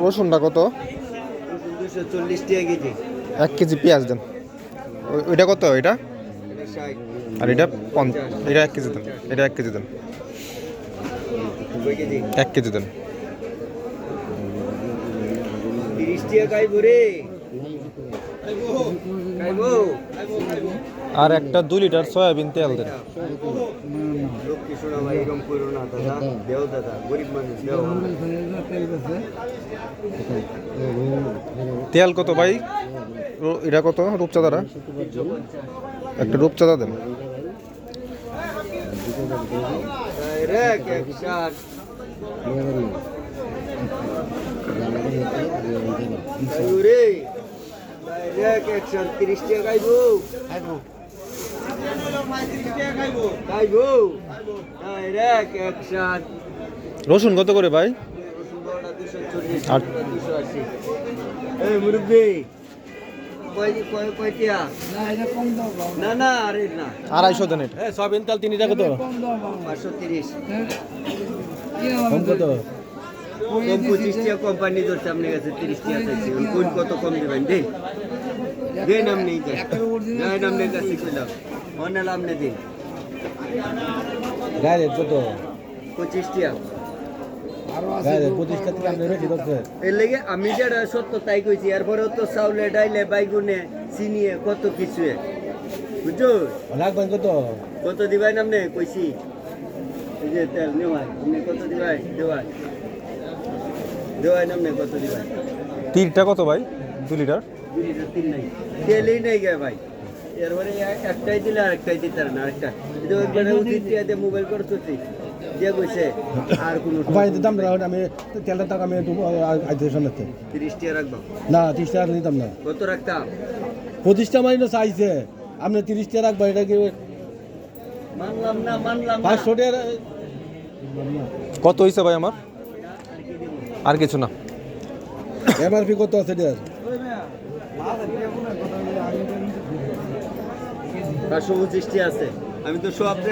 রসুনটা কত? 240 টাকা কেজি। 1 কেজি পেঁয়াজ দেন। ওইটা কত? এটা আর এটা এটা 1 কেজি দেন। এটা 1 কেজি দেন। 1 কেজি দেন। 30 টাকা খাইবো রে। খাইবো। আর একটা 2 লিটার সয়াবিন তেল দেন। লক্ষ্মী সোনা ভাই এরকম করো না দাদা। দেও দাদা, গরিব মানুষ দেও। তেল কত ভাই? এটা কত? রূপচাঁদাটা একটা রূপচাঁদা দেন। Direct action. খাইবো রে। Direct action. 30 টাকা খাইবো। খাইবো। Direct action. রসুন কত করে ভাই? আর 280। এই মুরব্বি কয়টিয়া? না না আরে না 250 দেন। এটা সয়াবিন তেল 3 টাকা তো 530। কম কত? কম 25 টাকা কোম্পানি ধরছে আপনার কাছে 30 টাকা চাইছে। কোন কত কম দিবেন দেন। দেন আপনি যাই আপনার কাছে কইলাম অনেক আপনি দিন। গায়ে কত? 25 টাকা। গায়ে 25 টাকা আপনি রেখে দিতে। এর লেগে আমি যেটা সত্য তাই কইছি। এরপরেও তো চাউলে ডাইলে বাইগুনে চিনিয়ে কত কিছু বুঝছো। লাগবেন কত? কত দিবাই নামনে কইছি। এই যে তেল নেওয়াই আপনি কত দিবাই দেওয়াই দেওয়াই নামনে কত দিবাই? তিলটা কত ভাই? 2 লিটার। 2 লিটার 3 নাই তেলই নাই গে ভাই। এরপরে একটাই দিলে আরেকটাই দিতে না আরেকটা এটা একবারে উচিত দিয়ে মোবাইল করতেছি যে কইছে আর কোন ভাই দিতাম না আমি তেলটা টাকা আমি আইতে সামনেতে 30 টাকা রাখবো না 30 টাকা দিতাম না। কত রাখতাম? 25 টাকা মাইনো চাইছে আপনি 30 টাকা রাখবা। এটা কি মানলাম না 500 টাকা কত হইছে ভাই আমার? আর কিছু না। এমআরপি কত আছে এটার? 525 আছে। আমি তো সব আপনি